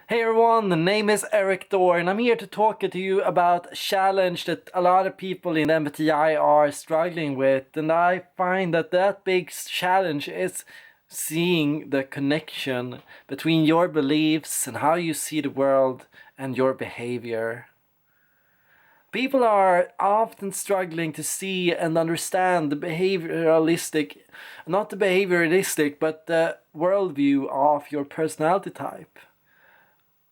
Hey everyone, the name is Erik Thor, and I'm here to talk to you about a challenge that a lot of people in MBTI are struggling with. And I find that big challenge is seeing the connection between your beliefs and how you see the world and your behavior. People are often struggling to see and understand not the behavioralistic, but the worldview of your personality type.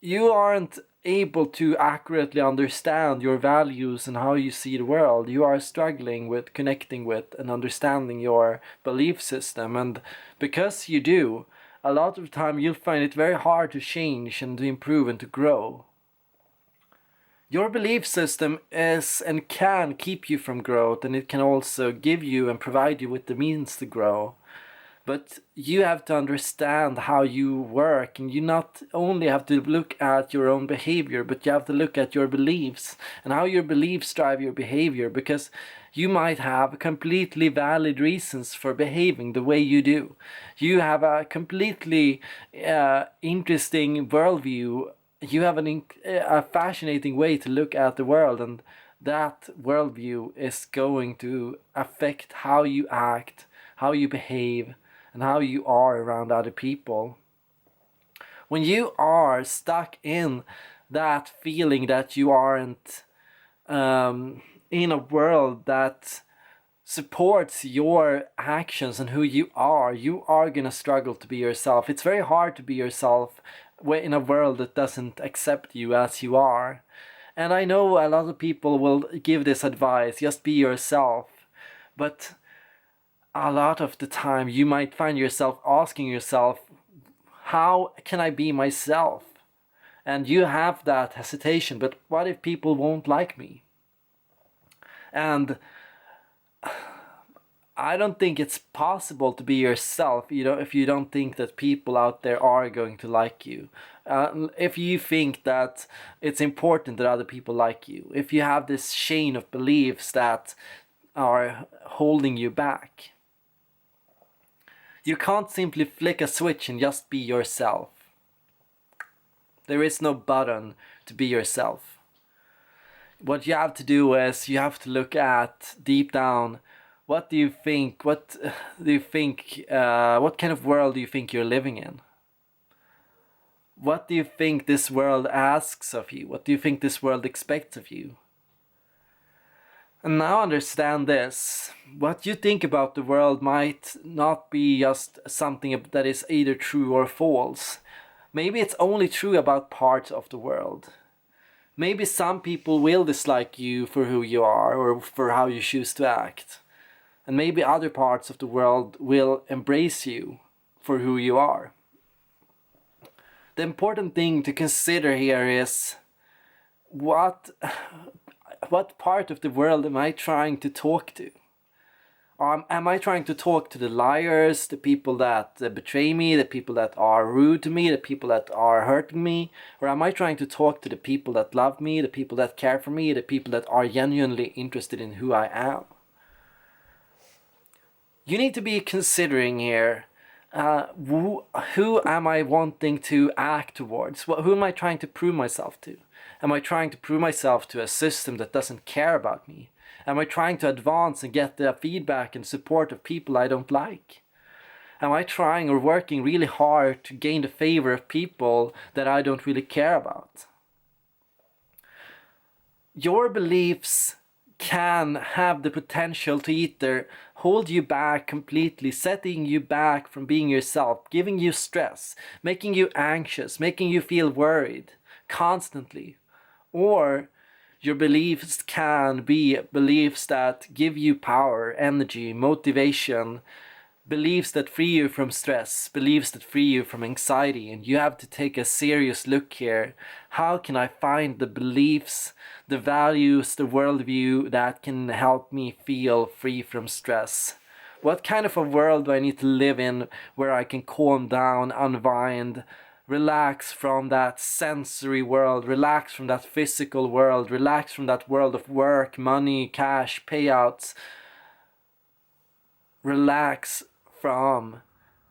You aren't able to accurately understand your values and how you see the world. You are struggling with connecting with and understanding your belief system. And because you do, a lot of the time you'll find it very hard to change and to improve and to grow. Your belief system is and can keep you from growth, and it can also give you and provide you with the means to grow. But you have to understand how you work, and you not only have to look at your own behavior, but you have to look at your beliefs and how your beliefs drive your behavior, because you might have completely valid reasons for behaving the way you do. You have a completely interesting worldview. You have a fascinating way to look at the world, and that worldview is going to affect how you act, how you behave, and how you are around other people. When you are stuck in that feeling that you aren't in a world that supports your actions and who you are going to struggle to be yourself. It's very hard to be yourself in a world that doesn't accept you as you are. And I know a lot of people will give this advice, just be yourself. But a lot of the time you might find yourself asking yourself, how can I be myself? And you have that hesitation, but what if people won't like me? And I don't think it's possible to be yourself, if you don't think that people out there are going to like you. If you think that it's important that other people like you, if you have this chain of beliefs that are holding you back. You can't simply flick a switch and just be yourself. There is no button to be yourself. What you have to do is you have to look at deep down, what do you think, what kind of world do you think you're living in? What do you think this world asks of you? What do you think this world expects of you? And now understand this. What you think about the world might not be just something that is either true or false. Maybe it's only true about parts of the world. Maybe some people will dislike you for who you are or for how you choose to act. And maybe other parts of the world will embrace you for who you are. The important thing to consider here is what part of the world am I trying to talk to? Am I trying to talk to the liars, the people that betray me, the people that are rude to me, the people that are hurting me? Or am I trying to talk to the people that love me, the people that care for me, the people that are genuinely interested in who I am? You need to be considering here, who am I wanting to act towards? Who am I trying to prove myself to? Am I trying to prove myself to a system that doesn't care about me? Am I trying to advance and get the feedback and support of people I don't like? Am I trying or working really hard to gain the favor of people that I don't really care about? Your beliefs can have the potential to either hold you back completely, setting you back from being yourself, giving you stress, making you anxious, making you feel worried constantly. Or your beliefs can be beliefs that give you power, energy, motivation, beliefs that free you from stress, beliefs that free you from anxiety. And you have to take a serious look here. How can I find the beliefs, the values, the worldview that can help me feel free from stress? What kind of a world do I need to live in where I can calm down, unwind, relax from that sensory world, relax from that physical world, relax from that world of work, money, cash, payouts, relax from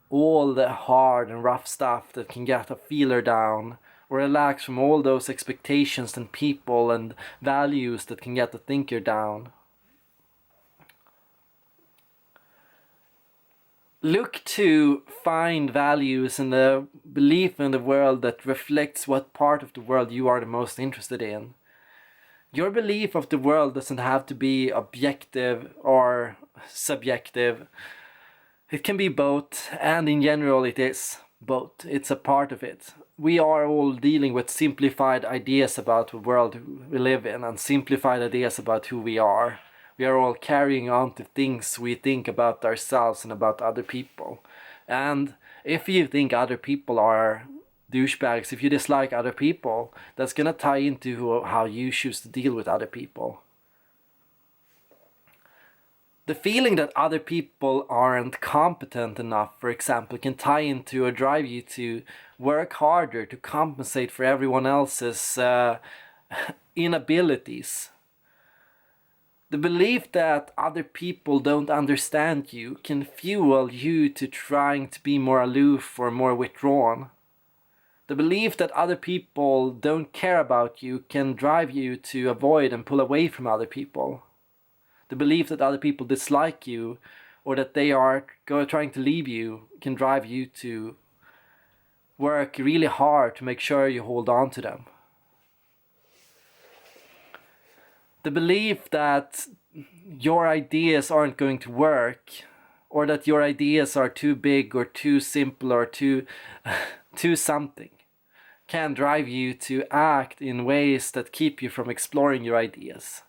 all the hard and rough stuff that can get a feeler down, or relax from all those expectations and people and values that can get the thinker down. Look to find values in the belief in the world that reflects what part of the world you are the most interested in. Your belief of the world doesn't have to be objective or subjective. It can be both, and in general it is both. It's a part of it. We are all dealing with simplified ideas about the world we live in and simplified ideas about who we are. We are all carrying on to things we think about ourselves and about other people. And if you think other people are douchebags, if you dislike other people, that's gonna tie into how you choose to deal with other people. The feeling that other people aren't competent enough, for example, can tie into or drive you to work harder to compensate for everyone else's inabilities. The belief that other people don't understand you can fuel you to trying to be more aloof or more withdrawn. The belief that other people don't care about you can drive you to avoid and pull away from other people. The belief that other people dislike you or that they are trying to leave you can drive you to work really hard to make sure you hold on to them. The belief that your ideas aren't going to work, or that your ideas are too big or too simple or too something, can drive you to act in ways that keep you from exploring your ideas.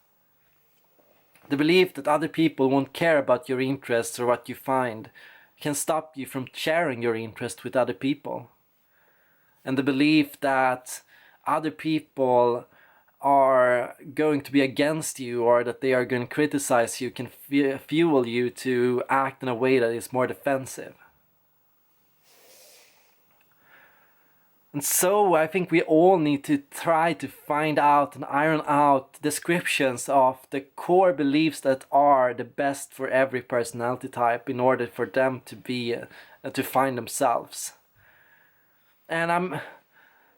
The belief that other people won't care about your interests or what you find can stop you from sharing your interest with other people. And the belief that other people are going to be against you or that they are going to criticize you can fuel you to act in a way that is more defensive. And so I think we all need to try to find out and iron out descriptions of the core beliefs that are the best for every personality type in order for them to be to find themselves. And I'm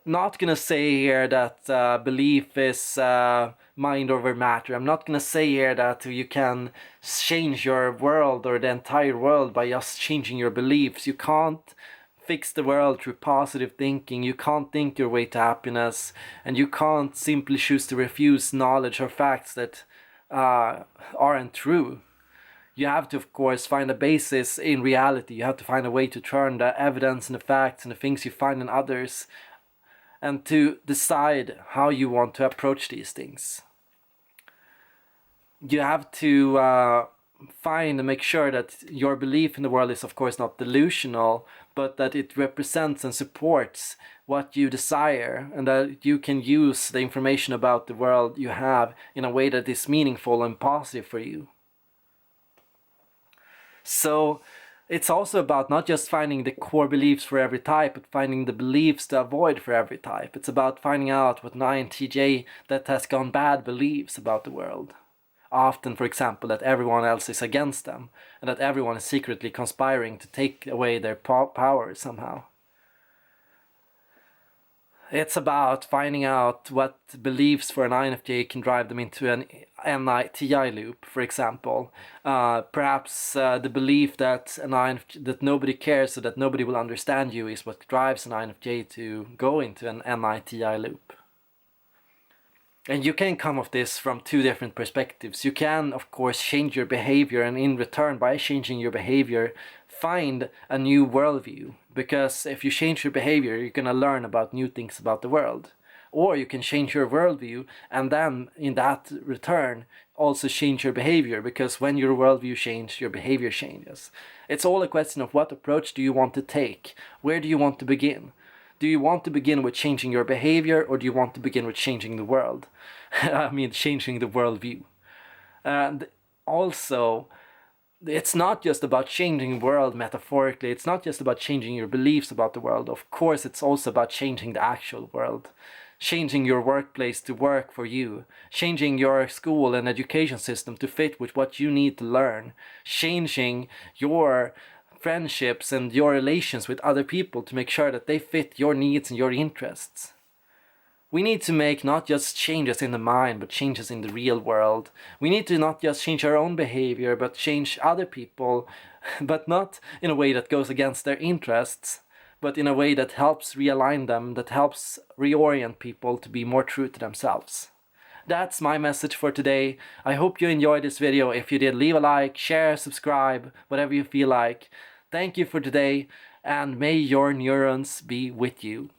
not gonna say here that belief is mind over matter. I'm not gonna say here that you can change your world or the entire world by just changing your beliefs. You can't fix the world through positive thinking. You can't think your way to happiness, and you can't simply choose to refuse knowledge or facts that aren't true. You have to, of course, find a basis in reality. You have to find a way to turn the evidence and the facts and the things you find in others and to decide how you want to approach these things. You have to find and make sure that your belief in the world is, of course, not delusional, but that it represents and supports what you desire, and that you can use the information about the world you have in a way that is meaningful and positive for you. So it's also about not just finding the core beliefs for every type, but finding the beliefs to avoid for every type. It's about finding out what an INTJ that has gone bad believes about the world. Often, for example, that everyone else is against them, and that everyone is secretly conspiring to take away their power somehow. It's about finding out what beliefs for an INFJ can drive them into an NITI loop, for example. Perhaps the belief that that nobody cares, so that nobody will understand you, is what drives an INFJ to go into an NITI loop. And you can come of this from two different perspectives. You can, of course, change your behavior, and in return, by changing your behavior, find a new worldview. Because if you change your behavior, you're going to learn about new things about the world. Or you can change your worldview, and then in that return, also change your behavior. Because when your worldview changes, your behavior changes. It's all a question of what approach do you want to take? Where do you want to begin? Do you want to begin with changing your behavior, or do you want to begin with changing the world? I mean, changing the worldview. And also, it's not just about changing the world metaphorically. It's not just about changing your beliefs about the world. Of course, it's also about changing the actual world. Changing your workplace to work for you. Changing your school and education system to fit with what you need to learn. Changing your friendships and your relations with other people to make sure that they fit your needs and your interests. We need to make not just changes in the mind, but changes in the real world. We need to not just change our own behavior, but change other people, but not in a way that goes against their interests, but in a way that helps realign them, that helps reorient people to be more true to themselves. That's my message for today. I hope you enjoyed this video. If you did, leave a like, share, subscribe, whatever you feel like. Thank you for today, and may your neurons be with you.